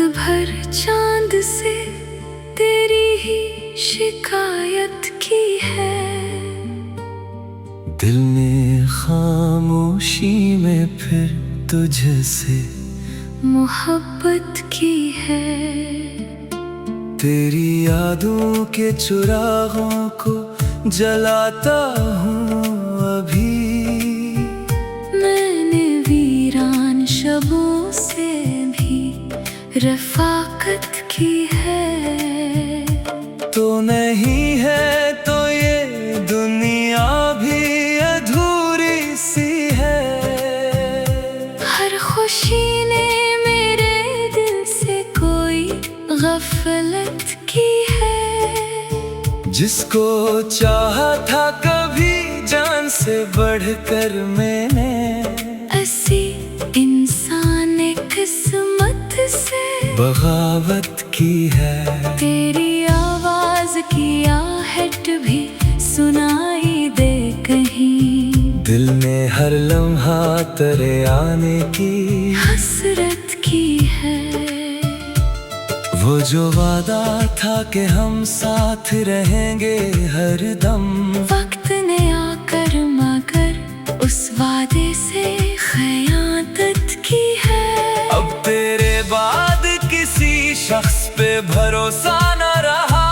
भर चांद से तेरी ही शिकायत की है। दिल ने खामोशी में फिर तुझसे मोहब्बत की है। तेरी यादों के चिरागों को जलाता हूँ अभी। मैंने वीरान शबों से भी रफाकत की है। तो नहीं है तो ये दुनिया भी अधूरी सी है। हर खुशी ने मेरे दिल से कोई गफलत की है। जिसको चाहा था कभी जान से बढ़कर मैंने, ऐसी इंसान किस्मत से बगावत की है। तेरी आवाज की आहट भी सुनाई दे कहीं। दिल ने हर लम्हा तेरे आने की हसरत की है। वो जो वादा था कि हम साथ रहेंगे हर दम, वक्त ने आकर मगर उस वादे से खयानत की है। अब तेरे बाद किसी शख्स पे भरोसा न रहा।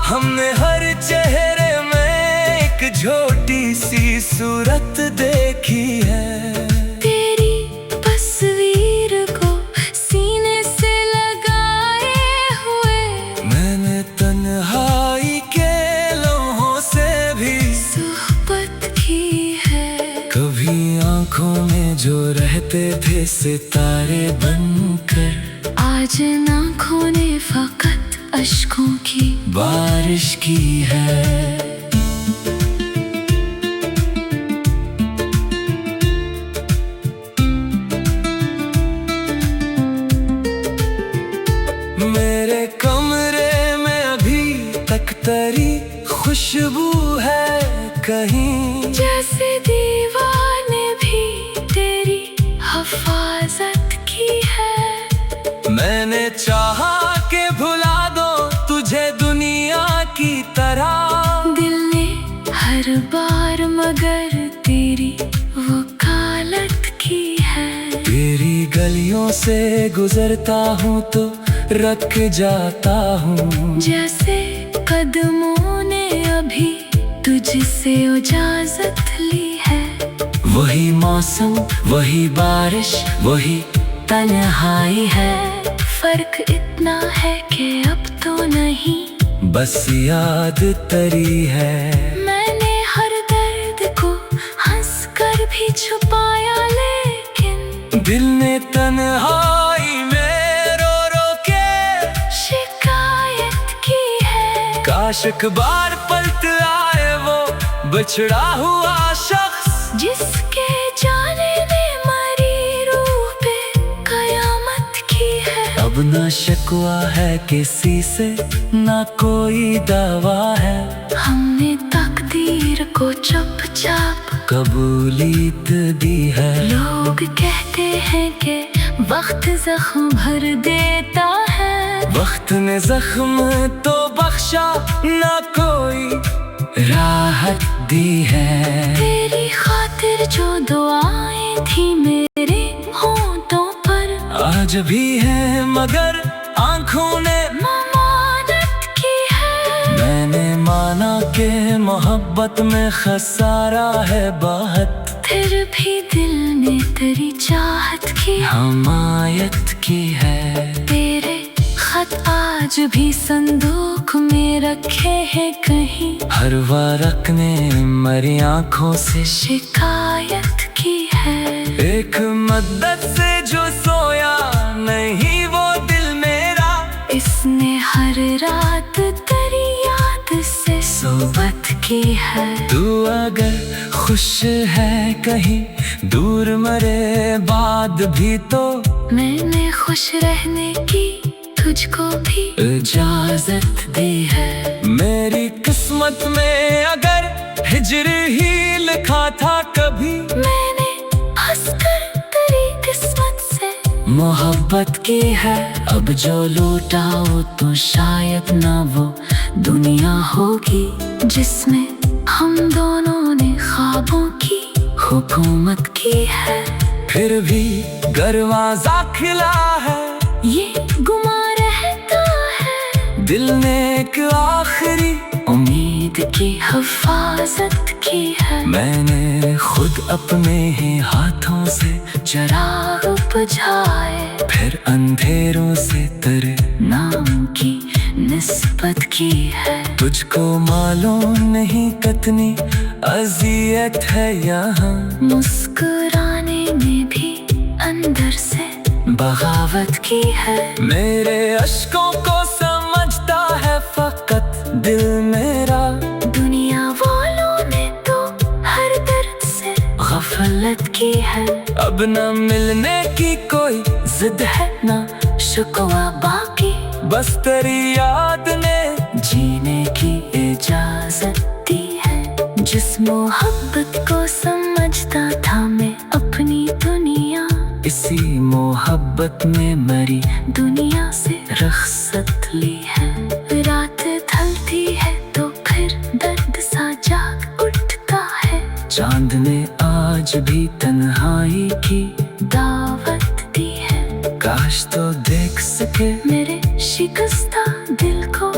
हमने हर चेहरे में एक छोटी सी सूरत देखी है। तेरी तस्वीर को सीने से लगाए हुए मैंने तन्हाई के लम्हों से भी सोहबत की है। कभी आंखों में जो रहते थे सितारे बनकर, आज आँखों ने फकत अश्कों की बारिश की है। मेरे कमरे में अभी तक तेरी खुशबू है कहीं। जैसे दीवार ने भी तेरी हिफाजत की है। मैंने चाहा के भुला दो तुझे दुनिया की तरह। दिल ने हर बार मगर तेरी वकालत की है। तेरी गलियों से गुजरता हूँ तो रख जाता हूँ। जैसे कदमों ने अभी तुझसे इजाजत ली है। वही मौसम, वही बारिश, वही तन्हाई है। फर्क इतना है कि अब तो नहीं, बस याद तरी है। मैंने हर दर्द को हंस कर भी छुपाया, लेकिन दिल ने तन्हाई में रो रो के शिकायत की है। काश एक बार पलट आए वो बिछड़ा हुआ शख्स, जिसके जाने ने मरी रूह पे कयामत की है। अब ना शिकवा है किसी से, ना कोई दावा है। हमने तकदीर को चुपचाप कबूलियत दी है। लोग कहते हैं कि वक्त जख्म भर देता है। वक्त ने जख्म तो बख्शा, ना कोई राहत दी है। तेरी खातिर जो दुआएं थी मेरे होंठों पर, आज भी है मगर आंखों ने ममानत की है। मैंने माना कि मोहब्बत में खसारा है बहुत, फिर भी दिल ने तेरी चाहत की हमायत की है। तेरे खत आज भी संदूक में रखे हैं कहीं। हर वारक ने मरी आंखों से शिकायत की है। एक मद्दत से जो सोया नहीं वो दिल मेरा, इसने हर रात तेरी याद से सोबत की है। तू अगर खुश है कहीं दूर मरे बाद भी, तो मैंने खुश रहने की तुझको भी इजाजत दी है। मेरी किस्मत में अगर हिजर ही लिखा था कभी, मैंने हंसकर तेरी किस्मत से मोहब्बत की है। अब जो लौटाओ तो शायद ना वो दुनिया होगी जिसमें हम दोनों ने ख्वाबों की हुकूमत की है। फिर भी दरवाजा खुला है, ये गुमा रहता है, दिल ने एक आखिरी उम्मीद की हिफाजत की है। मैंने खुद अपने ही हाथों से चिराग बुझाए, फिर अंधेरों से तेरे नाम की निस्बत की है। तुझको मालूम नहीं कितनी अजियत है यहाँ, मुस्कुराने में भी अंदर से बगावत की है। मेरे अश्कों को समझता है फकत दिल मेरा, दुनिया वालों ने तो हर दर्द से गफलत की है। अब न मिलने की कोई जिद है, ना शिकवा बाकी, बस तेरी याद ने जीने की इजाजत दी है। जिस मोहब्बत को समझता था मैं अपनी दुनिया, इसी मोहब्बत में मरी दुनिया से रुखसत ली है। रात ढलती है तो फिर दर्द सा जाग उठता है। चांद ने आज भी तन्हाई की दावत दी है, काश तो देख सके मेरे शिकस्ता दिल को,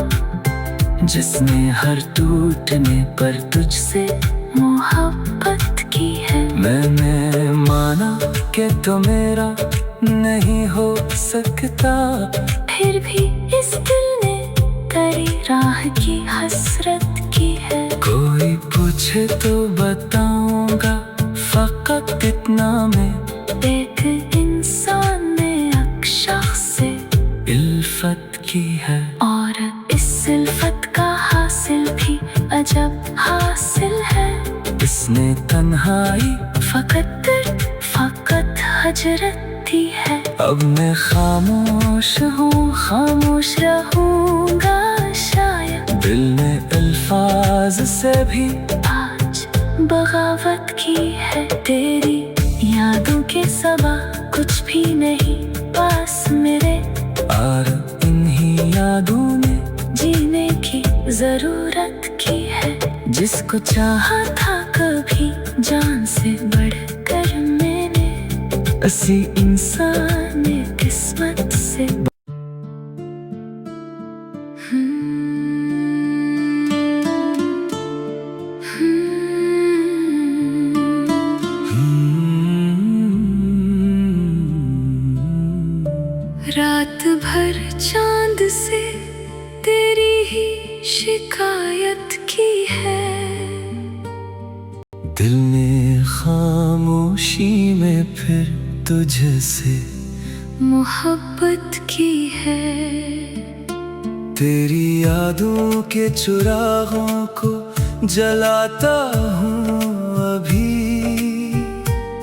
जिसने हर टूटने पर तुझसे मोहब्बत की है। मैंने माना कि तो मेरा नहीं हो सकता, फिर भी इस दिल ने तेरी राह की हसरत की है। कोई पूछे तो बताऊंगा फकत इतना मैं, एक इंसान ने एक शख्स से इल्फत की है। और इस इल्फत का हासिल भी अजब हासिल है। इसने तन्हाई फकत हजरत दी है। अब मैं खामोश हूँ, खामोश रहूंगा शायद, दिल ने अल्फाज से भी आज बगावत की है। तेरी यादों के सिवा कुछ भी नहीं पास मेरे, और इन्हीं यादों में जीने की जरूरत की है। जिसको चाहा था कभी जान से बढ़कर मैंने, असी इंसान ने किस्मत से रात भर चांद से तेरी ही शिकायत की है। दिल ने खामोशी में फिर तुझसे मोहब्बत की है। तेरी यादों के चुरागों को जलाता हूँ अभी,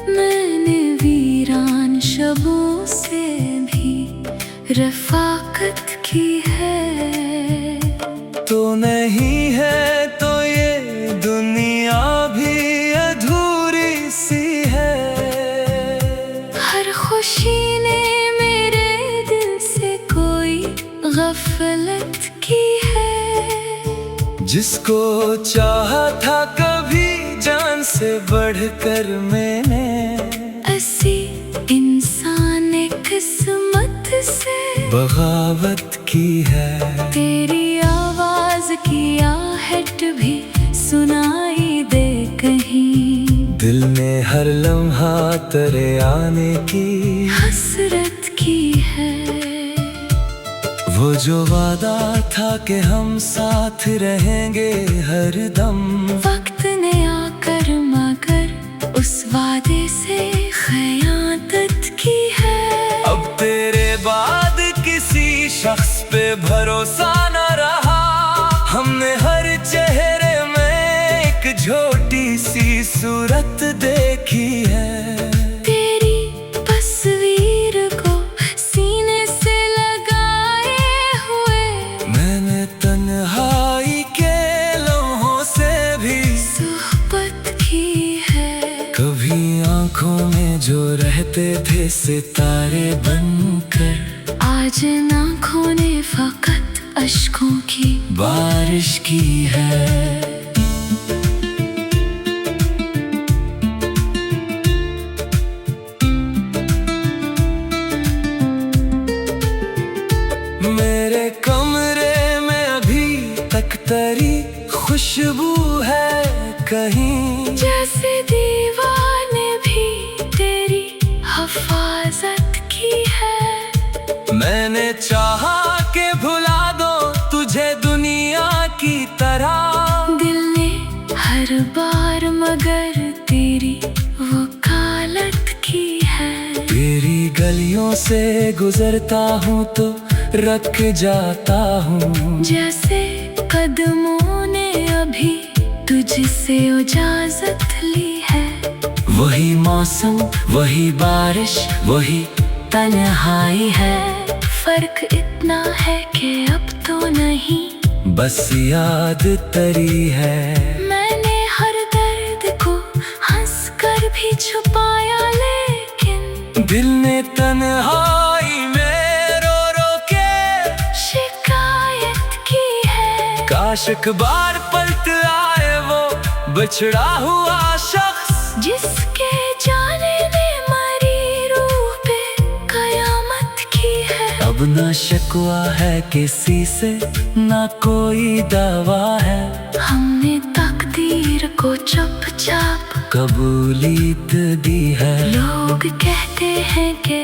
मैंने वीरान शबों से भी रफाकत की है। तो नहीं है तो ये दुनिया भी अधूरी सी है। हर खुशी ने मेरे दिल से कोई गफलत की है। जिसको चाहा था कभी जान से बढ़कर मैंने, ऐसी इंसान ने किस्मत से बगावत की है। तेरी आवाज की आहट भी सुनाई दे कहीं, दिल ने हर लम्हा तेरे आने की हसरत की है। वो जो वादा था कि हम साथ रहेंगे हर दम, वक्त ने आकर मगर उस वादे से खयानत की है। अब तेरे बाद किसी शख्स पे भरोसा न रहा। हमने हर चेहरे में एक छोटी सी सूरत देखी है। तेरी तस्वीर को सीने से लगाए हुए, मैंने तन्हाई के लम्हों से भी सोहबत की है। कभी आंखों में जो रहते थे सितारे बन आज आँखों ने फकत अश्कों की बारिश की है। मेरे कमरे में अभी तक तेरी खुशबू है कहीं, जैसे दीवार ने भी तेरी हिफाजत की है। मैंने चाहा के भुला दो तुझे दुनिया की तरह, दिल ने हर बार मगर तेरी वकालत की है। तेरी गलियों से गुजरता हूँ तो रख जाता हूँ, जैसे कदमों ने अभी तुझसे इजाजत ली है। वही मौसम, वही बारिश, वही तन्हाई है। फर्क इतना है कि अब तो नहीं, बस याद तरी है। मैंने हर दर्द को हंस कर भी छुपाया, लेकिन दिल ने तन्हाई में रो रो के शिकायत की है। काश एक बार पलट आए वो बिछड़ा हुआ शख्स, जिसके जाने ने मरी रूह पे कयामत की है। अब ना शिकवा है किसी से, ना कोई दावा है। हमने तकदीर को चुपचाप कबूलियत दी है। लोग कहते हैं कि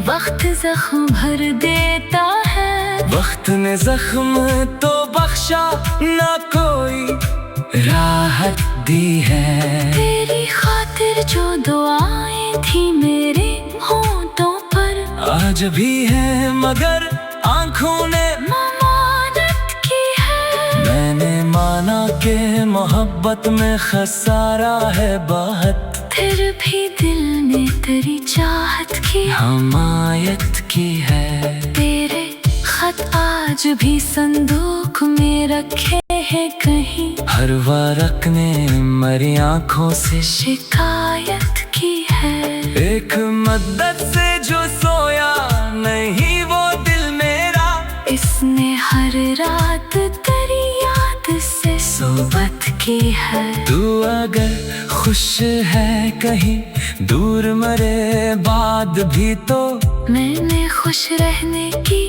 वक्त जख्म भर देता है, वक्त ने जख्म तो बख्शा ना कोई राहत दी है। तेरी खातिर जो दुआएं थी मेरे होंठों पर, आज भी है मगर आंखों ने ममानत की है। मैंने माना कि मोहब्बत में खसारा है बहुत, फिर भी दिल ने तेरी चाहत की हमायत की है। तेरे खत आज भी संदूक में रखे हैं कहीं, हर वारक ने मरी आंखों से शिकायत की है। एक मद्दत से जो सोया नहीं वो दिल मेरा, इसने हर रात तेरी याद से सोबत की है। तू अगर खुश है कहीं दूर मरे बाद भी, तो मैंने खुश रहने की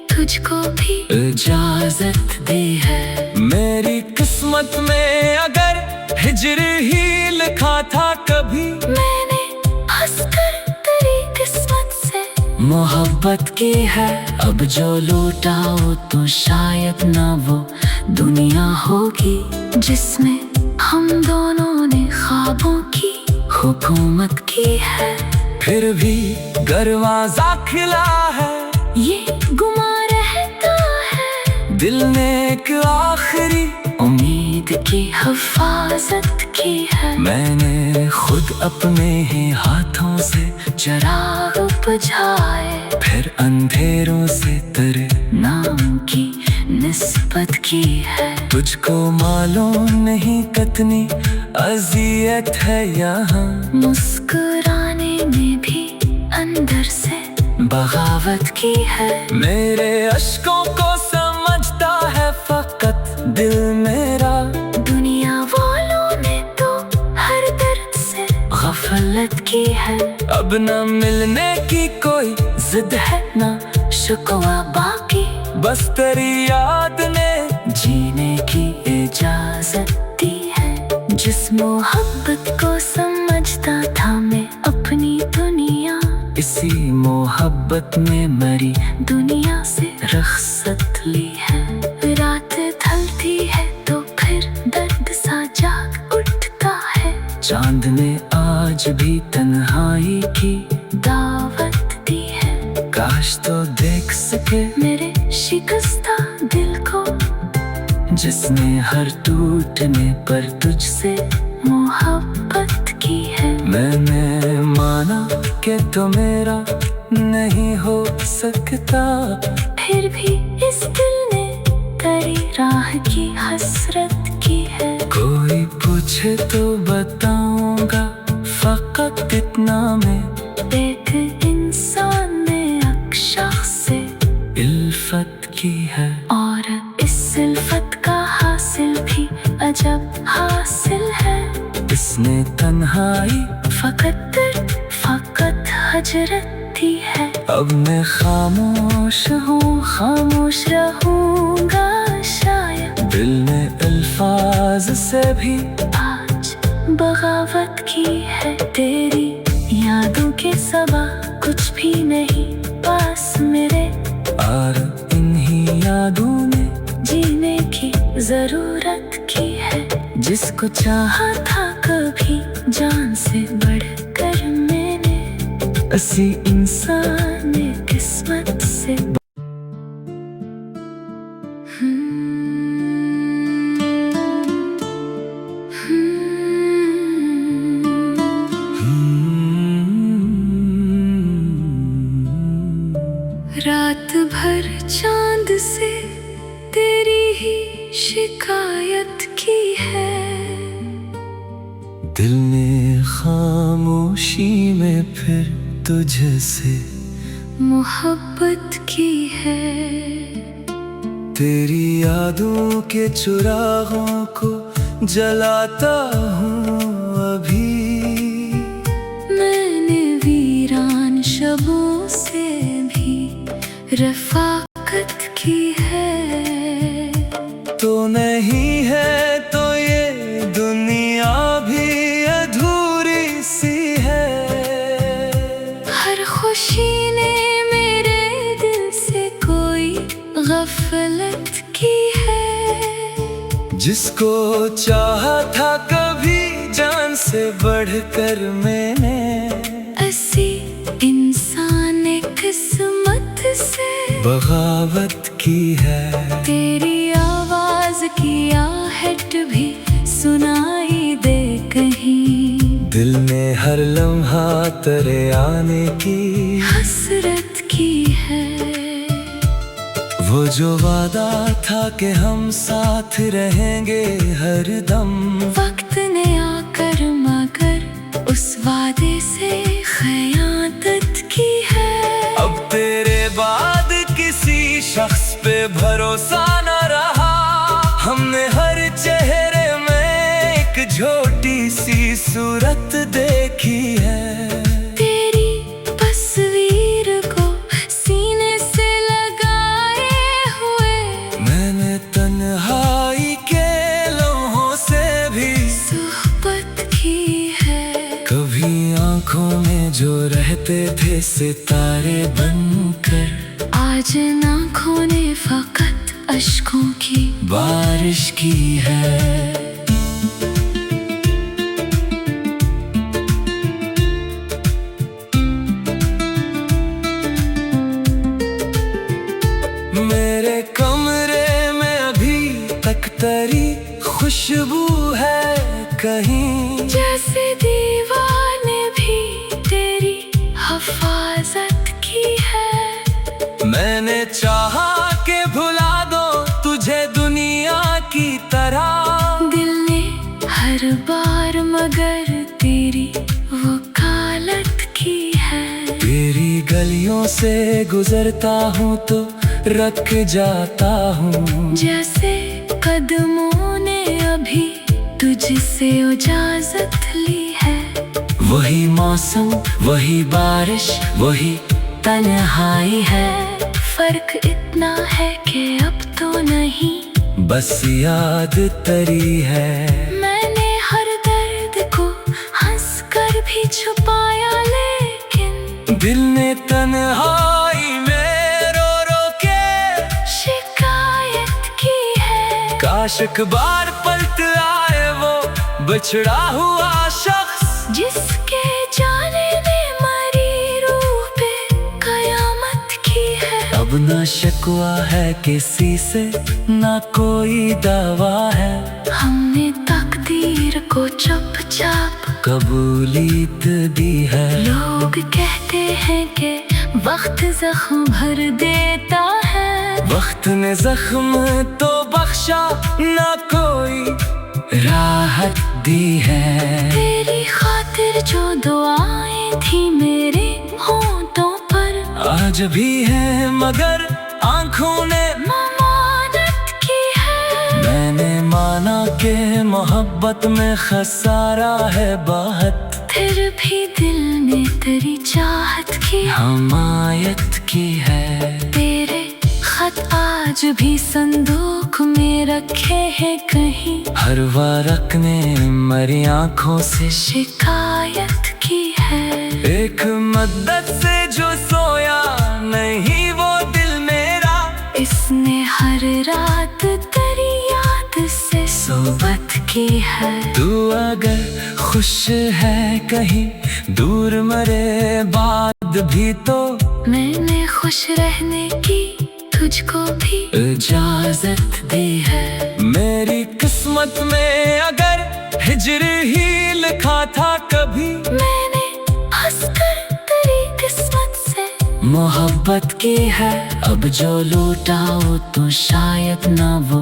तुझको भी इजाजत दी है। मेरी किस्मत में अगर हिजर ही लिखा था कभी, मैंने हंसकर तेरी किस्मत से मोहब्बत की है। अब जो लौटाओ तो शायद ना वो दुनिया होगी, जिसमें हम दोनों ने ख्वाबों की हुकूमत की है। फिर भी दरवाजा खिला है, ये गुमा रहता है, दिल ने एक आखिरी उम्मीद की हिफाजत की है। मैंने खुद अपने ही हाथों से चिराग बुझाए, फिर अंधेरों से तेरे नाम की निस्बत की है। तुझको मालूम नहीं कितनी अजियत है यहाँ, मुस्कुराने में भी अंदर से बगावत की है। मेरे अश्कों को समझता है फकत दिल मेरा, दुनिया वालों ने तो हर दर्द से गफलत की है। अब न मिलने की कोई जिद है ना शुक्वा बाकी, बस तेरी याद ने जीने की इजाजत दी है। जिस मोहब्बत को समझता था मैं अपनी दुनिया, इसी मोहब्बत में मरी दुनिया से रख्सत ली है। रात ढलती है तो फिर दर्द सा जाग उठता है, चांद ने आज भी तन्हाई की दावत दी है। काश तो देख सके मेरे शिकस्ता दिल को, जिसने हर टूटने पर तुझसे मोहब्बत की है। मैंने माना कि तो मेरा नहीं हो सकता, फिर भी इस दिल ने तेरी राह की हसरत की है। कोई पूछे तो बताऊंगा फकत इतना मैं, एक इंसान ने एक शख्स से उल्फत की है। और इस उल्फत का हासिल भी अजब हासिल है। इसने तन्हाई फकत हजरत दी है। अब मैं खामोश हूँ, खामोश रहूँगा शायद। दिल ने अल्फाज से भी आज बगावत की है। तेरी यादों के सिवा कुछ भी नहीं पास मेरे। और इन्हीं यादों में जीने की जरूरत की है। जिसको चाहा था कभी जान से बढ़कर मैंने, असी इंसान ने किस्मत से रात भर चांद से तेरी ही शिकायत की है। दिल ने खामोशी में फिर तुझसे मोहब्बत की है। तेरी यादों के चुरागों को जलाता हूँ अभी। मैंने वीरान शबों से भी रफाकत की है। तो नहीं है तो ये दुनिया भी अधूरी सी है। हर खुशी ने मेरे दिल से कोई गफलत की है। जिसको चाहा था कभी जान से बढ़कर मैंने, ऐसी इंसान ने किस्मत से बगावत की है। तेरी आवाज की आहट भी सुनाई दे कहीं। दिल ने हर लम्हा तेरे आने की हसरत की है। वो जो वादा था कि हम साथ रहेंगे हर दम, वक्त ने आकर मगर उस वादे से खयानत की है। अब तेरे बाद किसी शख्स पे भरोसा न रहा। हमने हर चेहरे में एक छोटी सी सूरत देखी है। तेरी तस्वीर को सीने से लगाए हुए मैंने तन्हाई के लम्हों से भी सोहबत की है। कभी आंखों में जो रहते थे सितारे बनकर, आज आँखों ने फकत अश्कों की बारिश की है। मेरे कमरे में अभी तक तेरी खुशबू है कहीं। जैसे दीवार ने भी तेरी हिफाजत की है। मैंने चाहा के भुला दो तुझे दुनिया की तरह। दिल ने हर बार मगर तेरी वकालत की है। तेरी गलियों से गुजरता हूँ तो रख जाता हूँ। जैसे कदमों ने अभी तुझसे इजाजत ली है। वही मौसम, वही बारिश, वही तन्हाई है। फर्क इतना है कि अब तो नहीं, बस याद तरी है। मैंने हर दर्द को हंस कर भी छुपाया, लेकिन दिल ने तन्हाई में रो रो के शिकायत की है। काश एक बार पलट आए वो बिछड़ा हुआ शख्स, जिसके जाने ने मरी रूह पे कयामत की है। अब ना शिकवा है किसी से, ना कोई दावा है। हमने तकदीर को चुपचाप कबूलियत दी है। लोग कहते हैं कि वक्त जख्म भर देता है। वक्त ने जख्म तो बख्शा, ना कोई राहत दी है। तेरी खातिर जो दुआएं थी मेरे होंठों पर, आज भी है मगर आंखों ने ममानत की है। मैंने माना कि मोहब्बत में खसारा है बहुत, फिर भी दिल ने तेरी चाहत की हमायत की है। तेरे खत आज भी संदूक में रखे हैं कहीं, हर वारक ने मरी आंखों से शिकायत की है। एक मद्दत से जो सोया नहीं वो दिल मेरा, इसने हर रात तेरी याद से सोबत की है। तू अगर खुश है कहीं दूर मरे बाद भी, तो मैंने खुश रहने की तुझको भी इजाजत दी है। मेरी किस्मत में अगर हिजर ही लिखा था कभी, मैंने हंसकर तेरी किस्मत से मोहब्बत की है। अब जो लूटाओ तो शायद ना वो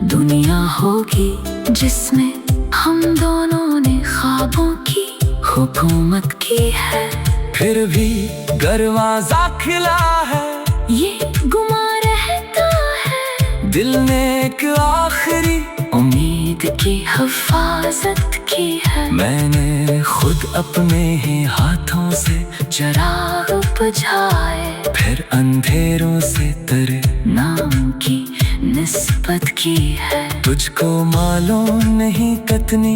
दुनिया होगी, जिसमें हम दोनों ने ख्वाबों की हुकूमत की है। फिर भी दरवाजा खुला है, ये गुमा रहता है, दिल ने एक आखिरी उम्मीद की हिफाजत की है। मैंने खुद अपने ही हाथों से चिराग बुझाए, फिर अंधेरों से तेरे नाम की निस्बत की है। तुझको मालूम नहीं कितनी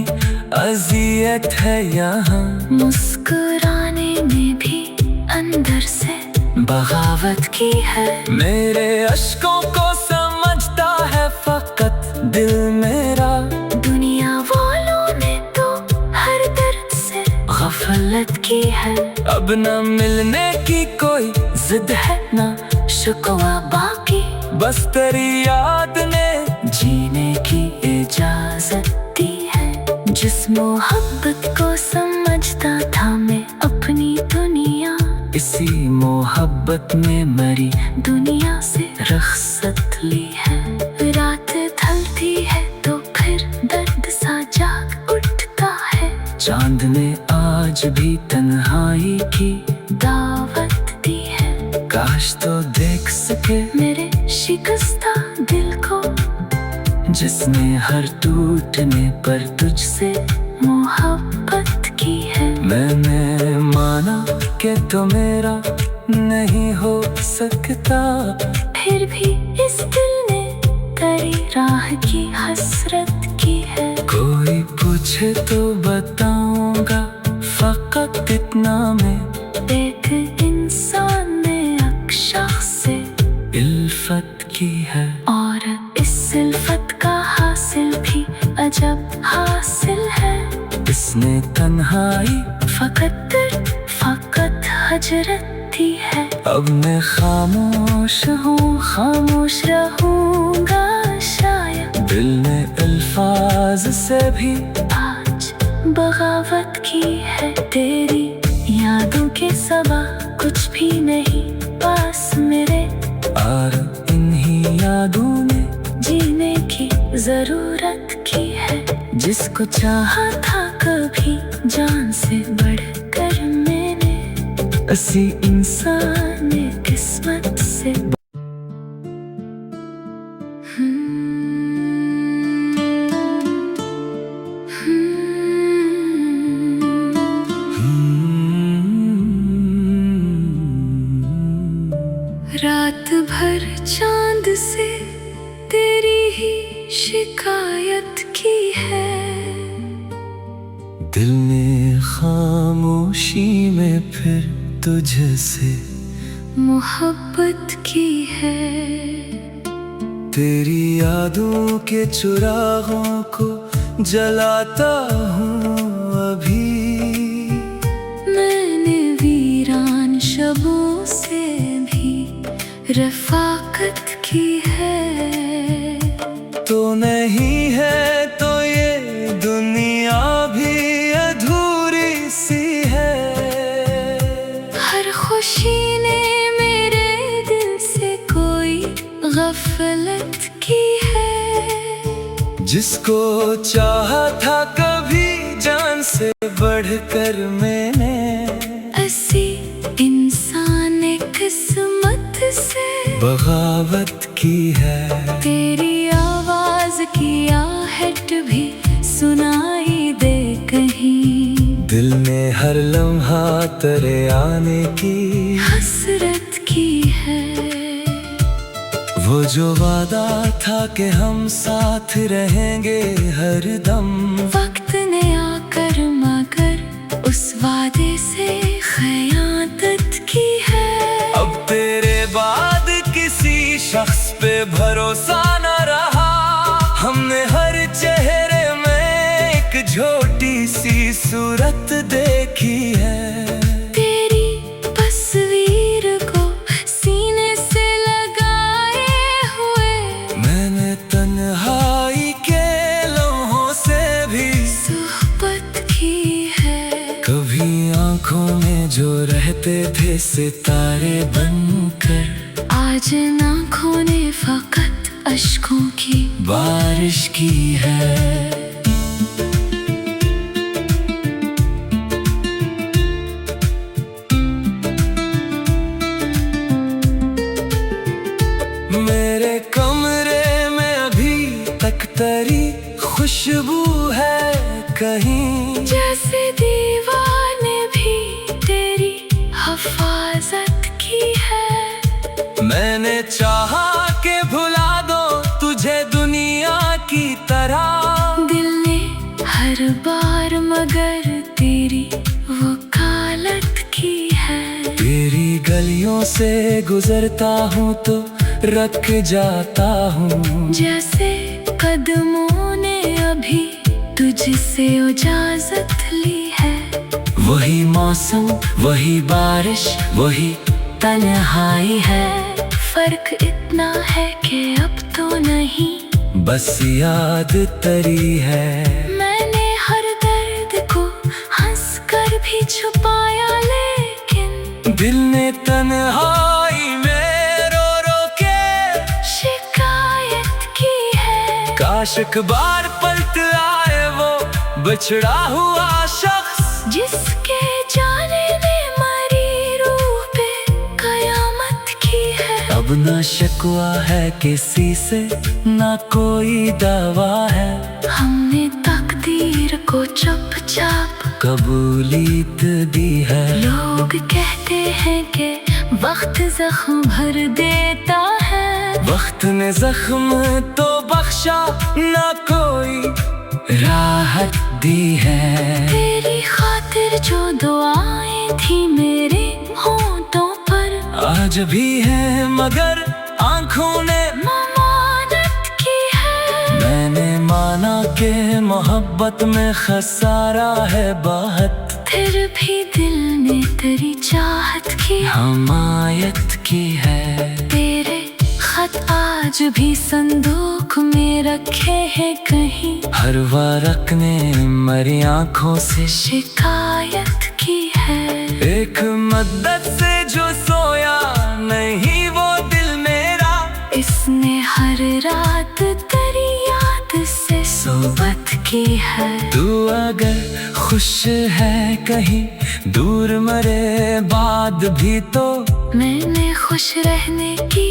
अजियत है यहाँ, मुस्कुराने में भी अंदर से बगावत की है। मेरे अश्कों को समझता है फकत दिल मेरा, दुनिया वालों ने तो हर दर्द से गफलत की है। अब न मिलने की कोई जिद है ना शुक्वा बाकी, बस तेरी याद ने जीने की इजाजत दी है। जिस मोहब्बत को समझता था मैं अपनी दुनिया, इसी मोहब्बत में मरी दुनिया से रख्सत ली है। रात ढलती है तो फिर दर्द सा जाग उठता है। चांद ने आज भी तन्हाई की दावत दी है। काश तो देख सके मेरे शिकस्ता दिल को, जिसने हर टूटने पर तुझसे मोहब्बत की है। मैंने माना कि तो मेरा नहीं हो सकता, फिर भी इस दिल ने तेरी राह की हसरत की है। कोई पूछे तो बताऊंगा फकत इतना मैं, एक इंसान ने अक्शा से इल्फत की है। और इस इल्फत का हासिल भी अजब हासिल है। इसने तन्हाई फकत हजरत दी है। अब मैं खामोश हूँ खामोश रहूँगा शायद, दिल ने अल्फाज से भी आज बगावत की है। तेरी यादों के सिवा कुछ भी नहीं पास मेरे, और इन्हीं यादों ने जीने की जरूरत की है। जिसको चाहा था कभी जान से बढ़कर मैंने, असी इंसान ने किस्मत से रात भर चांद से तेरी ही शिकायत की है। दिल ने खामोशी में फिर तुझसे मोहब्बत की है। तेरी यादों के चुरागों को जलाता हूँ अभी। मैंने वीरान शबों से भी रफाकत की है। तो नहीं है तो ये दुनिया भी अधूरी सी है। हर खुशी ने मेरे दिल से कोई गफलत की है। जिसको चाहा था कभी जान से बढ़कर मैंने, ऐसी इंसान ने किस्मत से बगा बगावत की है। तेरी आवाज की आहट भी सुनाई दे कहीं, दिल में हर लम्हा तेरे आने की हसरत की है। वो जो वादा था कि हम साथ रहेंगे हरदम, वक्त ने आकर मगर उस वादे से खयानत की है। अब तेरे बाद किसी शख्स पे भरोसा न रहा, हमने हर चेहरे में एक छोटी सी सूरत देखी है। तेरी तस्वीर को सीने से लगाए हुए, मैंने तन्हाई के लम्हों से भी सोहबत की है। कभी आंखों में जो रहते थे सितारे बनकर, आज आँखों ने फकत अश्कों की बारिश की है। मेरे कमरे में अभी तक तेरी खुशबू है कहीं, जैसे दीवाने भी तेरी हिफाजत की है। मैंने चाहा के भुला दो तुझे दुनिया की तरह, दिल ने हर बार मगर तेरी वकालत की है। तेरी गलियों से गुजरता हूँ तो रख जाता हूँ, जैसे कदमों ने अभी तुझसे इजाजत ली है। वही मौसम, वही बारिश, वही तन्हाई है। फर्क इतना है कि अब तो नहीं, बस याद तरी है। मैंने हर दर्द को हंस कर भी छुपाया, लेकिन दिल ने तन्हाई में रो रो के शिकायत की है। काश एक बार पलट आए वो बिछड़ा हुआ शख्स, जिसके जाने में मरी रूह पे कयामत की है। अब ना शिकवा है किसी से, ना कोई दावा है। हमने तकदीर को चुपचाप कबूलियत दी है। लोग कहते हैं कि वक्त जख्म भर देता है, वक्त ने जख्म तो बख्शा ना कोई राहत दी है। तेरी खातिर जो दुआएं थी मेरे होंठों पर, आज भी है मगर आंखों ने ममानत की है। मैंने माना कि मोहब्बत में खसारा है बहुत, फिर भी दिल ने तेरी चाहत की हमायत की है। तेरे खत आज भी संदूक में रखे हैं कहीं, हर वारक ने मरी आंखों से शिकायत की है। एक मद्दत से जो सोया नहीं वो दिल मेरा, इसने हर रात तेरी याद से सोबत की है। तू अगर खुश है कहीं दूर मरे बाद भी, तो मैंने खुश रहने की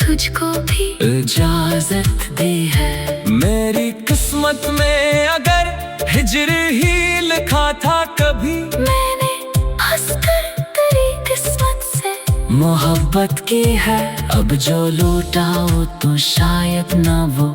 तुझको भी इजाजत दी है। मेरी किस्मत में अगर हिजर ही लिखा था कभी, मैंने हंसकर तेरी किस्मत से मोहब्बत की है। अब जो लौटाओ तो शायद ना वो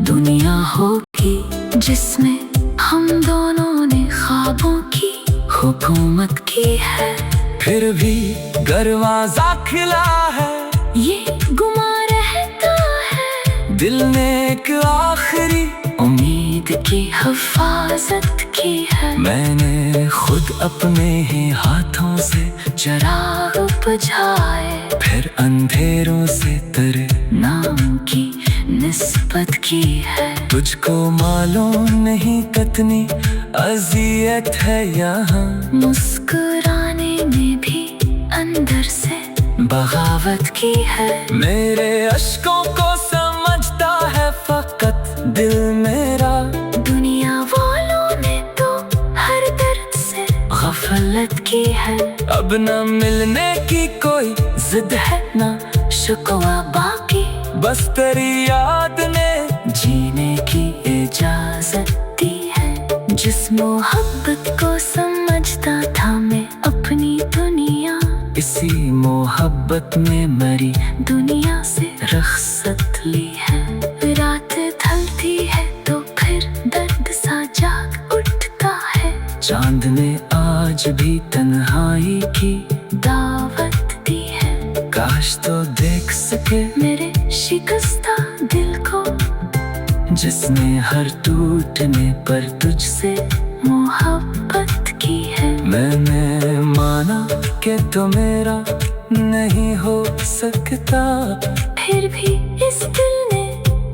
दुनिया होगी, जिसमें हम दोनों ने ख्वाबों की हुकूमत की है। फिर भी दरवाजा खुला है, ये गुमा रहता है, दिल ने एक आखिरी उम्मीद की हिफाजत की है। मैंने खुद अपने ही हाथों से चिराग बुझाए, फिर अंधेरों से तेरे नाम की निस्बत की है। तुझको मालूम नहीं कितनी अजियत है यहाँ, मुस्कुराने में भी अंदर से बगावत की है। मेरे अश्कों को समझता है फकत दिल मेरा, दुनिया वालों ने तो हर दर्द से गफलत की है। अब न मिलने की कोई जिद है, ना शिकवा बाकी बस तेरी याद ने जीने की इजाजत दी है। जिस मोहब्बत को समझता था मैं अपनी दुनिया, इसी मोहब्बत में मरी दुनिया से रख्सत ली है। रात ढलती है तो फिर दर्द सा जाग उठता है। चांद ने आज भी तन्हाई की दावत दी है। काश तो देख सके मेरे शिकस्ता दिल को, जिसने हर टूटने पर तुझसे मोहब्बत की है। मैंने माना कि तो मेरा नहीं हो सकता, फिर भी इस दिल ने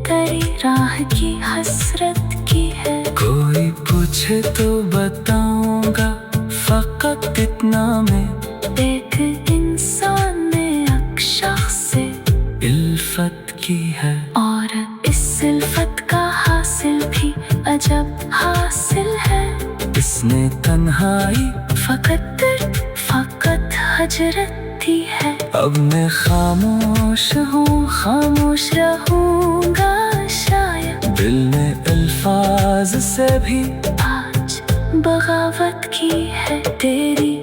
तेरी राह की हसरत की है। कोई पूछे तो बताऊंगा फकत इतना मैं, एक इंसान ने एक शख्स से इल्फत की है। और इस इल्फत का हासिल भी अजब हासिल है। इसने तन्हाई फकत हजरत दी है। अब मैं खामोश हूँ, खामोश रहूंगा शायद। दिल ने अल्फाज से भी आज बगावत की है। तेरी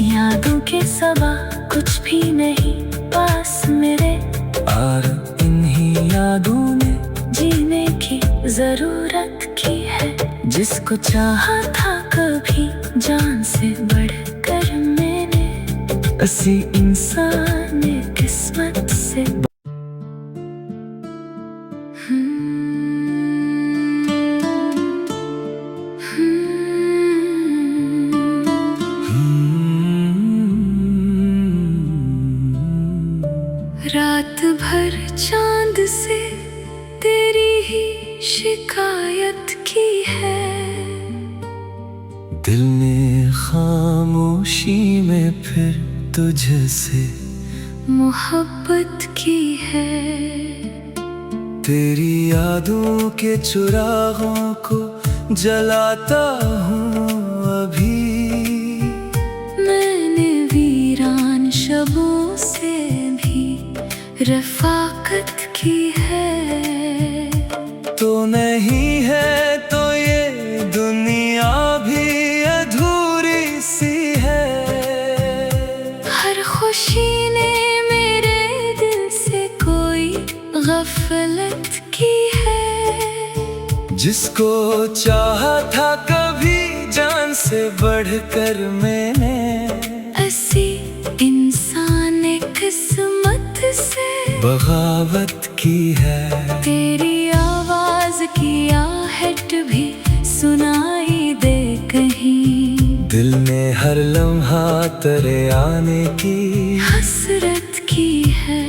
यादों के सिवा कुछ भी नहीं पास मेरे, और इन्हीं यादों ने जीने की जरूरत की है। जिसको चाहा था कभी जान से बढ़कर मैंने, असी इंसान ने किस्मत से रात भर चांद से तेरी ही शिकायत की है। दिल ने खामोशी में फिर तुझसे मोहब्बत की है। तेरी यादों के चुरागों को जलाता हूँ अभी। मैंने वीरान शबों से भी रफाकत की है। तो नहीं है तो ये दुनिया भी अधूरी सी है। हर खुशी ने मेरे दिल से कोई गफलत की है। जिसको चाहा था कभी जान से बढ़कर मैंने, ऐसी इंसान ने किस्मत से बगावत की है। तेरी आवाज की आहट भी सुनाई दे कहीं। दिल ने हर लम्हा तेरे आने की हसरत की है।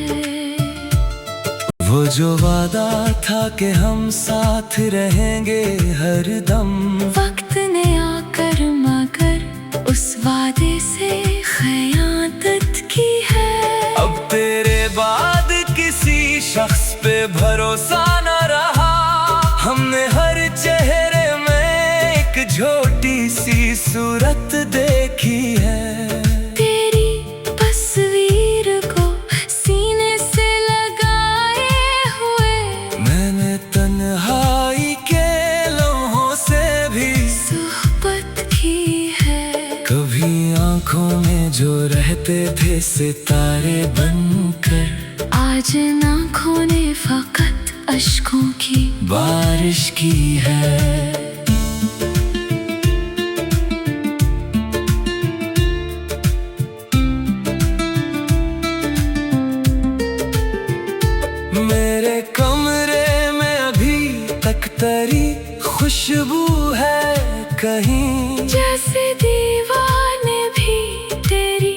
वो जो वादा था कि हम साथ रहेंगे हर दम, वक्त ने आकर मगर उस वादे से खयानत की है। अब तेरे बाद किसी शख्स पे भरोसा न रहा। हमने हर चेहरे में एक छोटी सी सूरत देखी है। तेरी तस्वीर को सीने से लगाए हुए, मैंने तन्हाई के लम्हों से भी सोहबत की है। कभी आंखों में जो रहते थे सितारे बनकर, आज आँखों ने फकत अश्कों की बारिश की है। मेरे कमरे में अभी तक तेरी खुशबू है कहीं। जैसे दीवार ने भी तेरी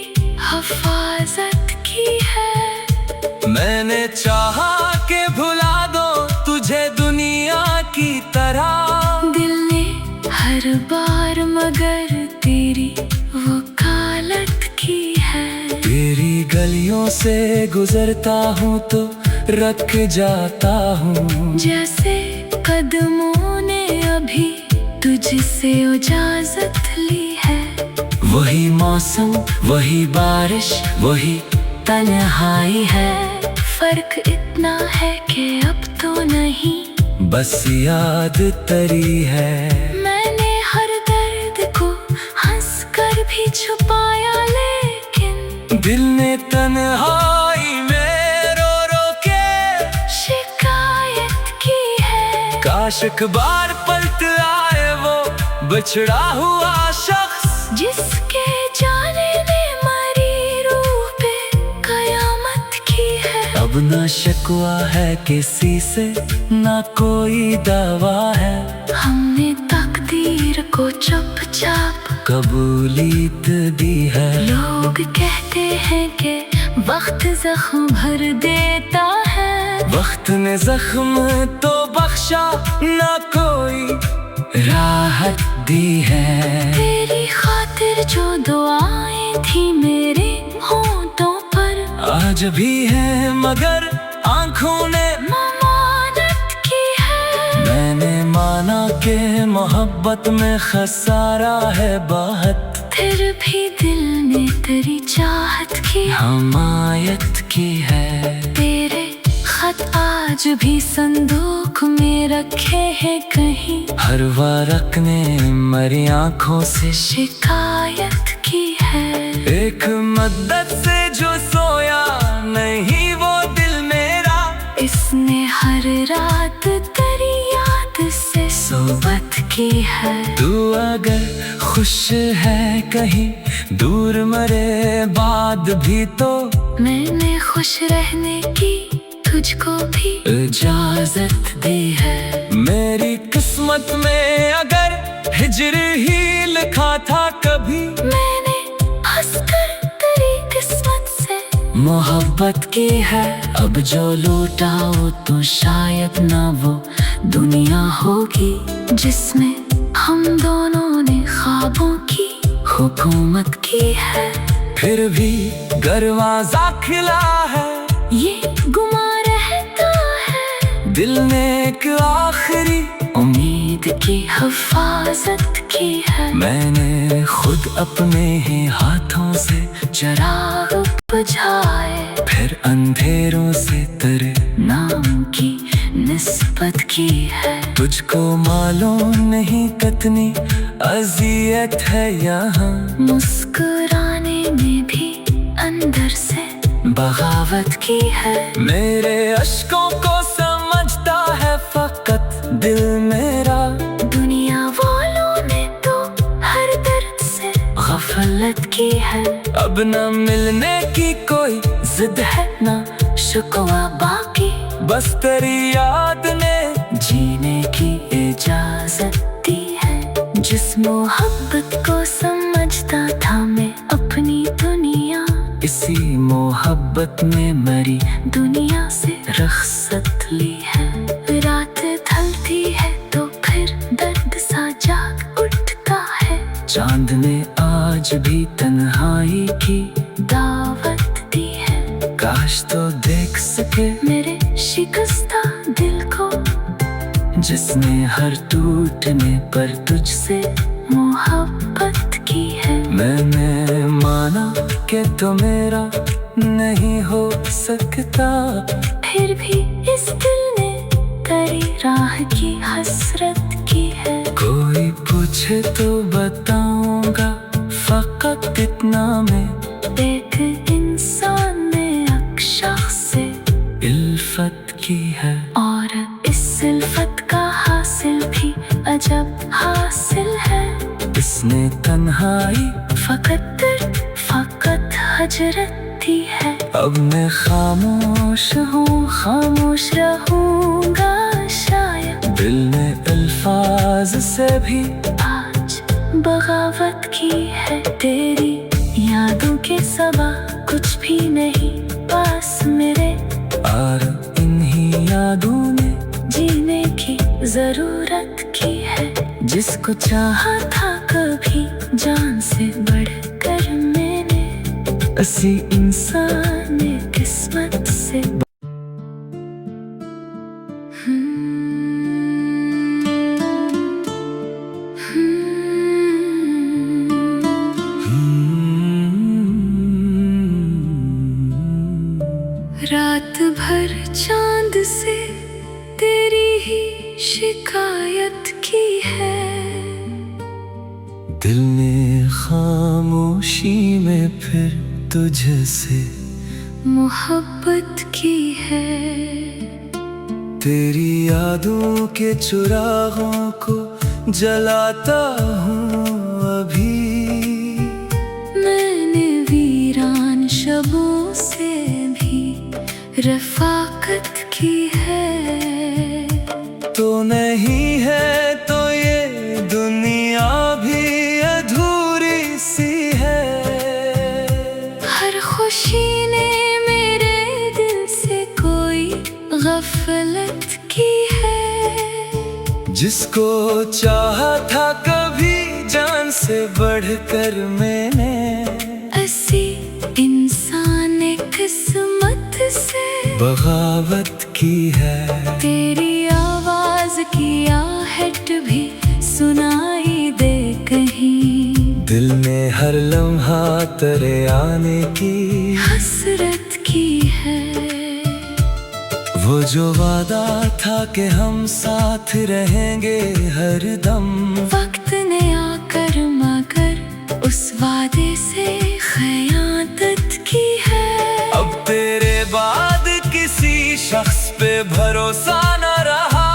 हिफाजत की है। मैंने चाहा के भुला दो तुझे दुनिया की तरह। दिल ने हर बार मगर तेरी वकालत की है। तेरी गलियों से गुजरता हूँ तो रख जाता हूँ। जैसे कदमों ने अभी तुझसे इजाजत ली है। वही मौसम, वही बारिश, वही तन्हाई है। फर्क इतना इतना है कि अब तो नहीं, बस याद तरी है। मैंने हर दर्द को हंस कर भी छुपाया, लेकिन दिल ने तन्हाई में रो रो के शिकायत की है। काश अखबार पलट आए वो बिछड़ा हुआ शख्स, जिसके जाने ने मरी रूह पे कयामत की है। अब ना शिकवा है किसी से, ना कोई दावा है। हमने तकदीर को चुपचाप कबूलियत दी है। लोग कहते हैं कि वक्त जख्म भर देता है, वक्त ने जख्म तो बख्शा, ना कोई राहत दी है। तेरी खातिर जो दुआएं थी मेरे होंठों पर, आज भी है मगर आंखों ने ममानत की है। मैंने माना कि मोहब्बत में खसारा है बहुत, फिर भी दिल ने तेरी चाहत की हमायत की है। तेरे खत आज भी संदूक में रखे हैं कहीं, हर वारक ने मरी आंखों से शिकायत की है। एक मद्दत से जो सोया नहीं वो दिल मेरा, इसने हर रात तेरी याद से सोबत की है। तू अगर खुश है कहीं दूर मरे बाद भी, तो मैंने खुश रहने की तुझको भी इजाजत दी है। मेरी किस्मत में अगर हिजर ही लिखा था कभी, मैंने हंसकर तेरी किस्मत से मोहब्बत की है। अब जो लौटाओ तो शायद ना वो दुनिया होगी, जिसमें हम दोनों ने ख्वाबों की हुकूमत की है। फिर भी दरवाजा खिला है, ये गुमा रहता है, दिल ने एक आखिरी उम्मीद की हिफाजत की है। मैंने खुद अपने ही हाथों से चिराग बुझाए, फिर अंधेरों से तेरे नाम की निस्बत की है। तुझको मालूम नहीं कितनी अजियत है यहाँ, मुस्कुराने में भी अंदर से बगावत की है। मेरे अश्कों को समझता है फकत दिल मेरा, दुनिया वालों ने तो हर दर्द से गफलत की है। अब न मिलने की कोई जिद है, ना शिकवा बाकी, बस तेरी याद ने जीने की इजाजत दी है। जिस मोहब्बत को समझता था मैं अपनी दुनिया, इसी मोहब्बत में मरी दुनिया से रख्सत ली है। रात ढलती है तो फिर दर्द सा जाग उठता है, चांद ने आज भी तन्हाई की दावत दी है। काश तो देख सके मेरे शिकस्ता दिल को, जिसने हर टूटने पर तुझसे मोहब्बत की है। मैंने माना कि तो मेरा नहीं हो सकता, फिर भी इस दिल ने तेरी राह की हसरत की है। कोई पूछे तो बताऊंगा फकत इतना मैं, एक इंसान ने एक शख्स से इल्फत की है। और इस इल्फत का हासिल भी अजब हासिल है। इसने तन्हाई फकत हजरत दी है। अब मैं खामोश हूँ, खामोश रहूंगा शायद, दिल ने अल्फाज से भी आज बगावत की है। तेरी यादों के सिवा कुछ भी नहीं पास मेरे, और इन्हीं यादों ने जीने की जरूरत की है। जिसको चाहा था कभी जान से बढ़कर मैंने, ऐसी इंसान ने किस्मत से रात भर चांद तेरी ही शिकायत की है। दिल ने खामोशी में फिर तुझसे मोहब्बत की है। तेरी यादों के चिरागों को जलाता हूँ अभी। मैंने वीरान शबों से भी रफाकत की है। तो नहीं है तो ये दुनिया भी अधूरी सी है। हर खुशी ने मेरे दिल से कोई गफलत की है। जिसको चाहा था कभी जान से बढ़कर मैंने, ऐसी इंसान ने किस्मत से बगावत की है। तेरी आवाज की आहट भी सुनाई दे कहीं। दिल ने हर लम्हा तेरे आने की हसरत की है। वो जो वादा था कि हम साथ रहेंगे हरदम, वक्त ने आकर मगर उस वादे से खयानत की है। अब तेरे बाद किसी शख्स पे भरोसा न रहा।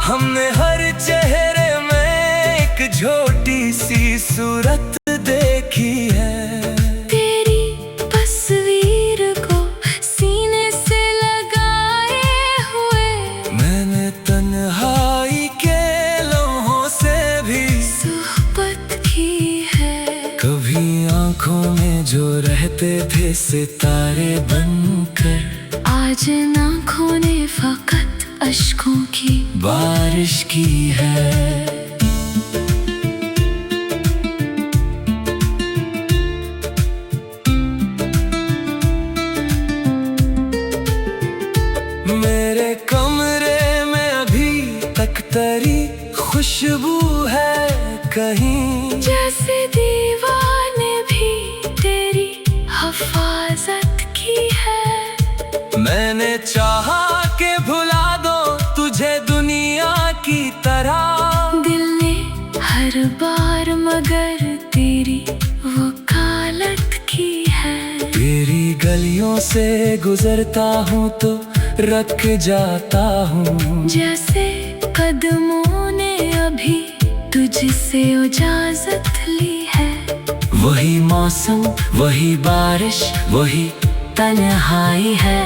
हमने हर चेहरे में एक छोटी सी सूरत देखी है। तेरी तस्वीर को सीने से लगाए हुए मैंने तन्हाई के लम्हों से भी सोहबत की है। कभी आंखों में जो रहते थे सितारे बनकर, आज आँखों ने फकत अश्कों की बारिश की है। मेरे कमरे में अभी तक तेरी खुशबू है कहीं। जैसे दीवार ने भी तेरी हिफाजत की है। मैंने चाहा के भुला दो तुझे दुनिया की तरह। दिल ने हर बार मगर तेरी वकालत की है। तेरी गलियों से गुजरता हूँ तो रख जाता हूँ। जैसे कदमों ने अभी तुझसे इजाजत ली है। वही मौसम, वही बारिश, वही तन्हाई है।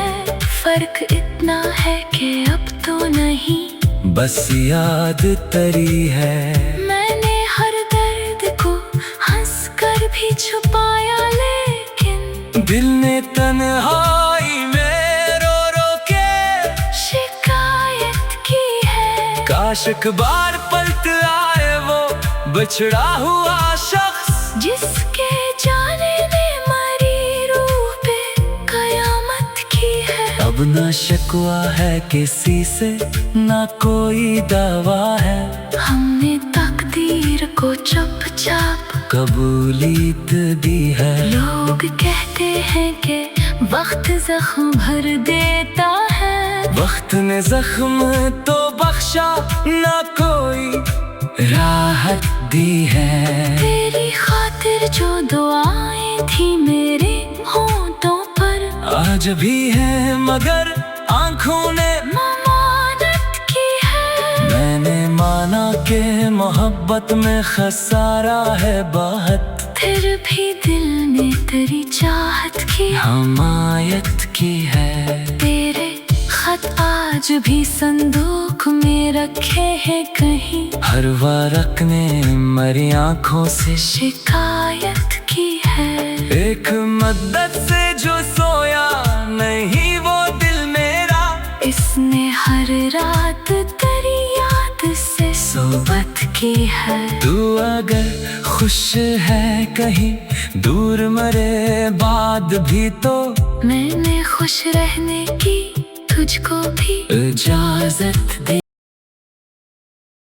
फर्क इतना है कि अब तो नहीं, बस याद तरी है। मैंने हर दर्द को हंस कर भी छुपाया, लेकिन दिल ने तन्हाई में रो रो के शिकायत की है। काश एक बार पलट आए वो बिछड़ा हुआ शख्स, जिसके जाने ने मरी रूह पे कयामत की है। अब ना शिकवा है किसी से, ना कोई दावा है। हमने तकदीर को चुपचाप कबूलियत दी है। लोग कहते हैं कि वक्त जख्म भर देता है। वक्त ने जख्म तो बख्शा, ना कोई राहत दी है। तेरी खातिर जो दुआएं थी मेरे होंठों पर, आज भी है मगर आंखों ने ममानत की है। मैंने माना कि मोहब्बत में खसारा है बहुत, फिर भी दिल ने तेरी चाहत की हमायत की है। तेरे खत आज भी संदूक में रखे हैं कहीं। हर वारक ने मरी आंखों से शिकायत की है। एक मद्दत से जो सोया नहीं वो दिल मेरा, इसने हर रात तेरी याद से सोबत की है। तू अगर खुश है कहीं दूर मरे बाद भी, तो मैंने खुश रहने की तुझको भी इजाजत दी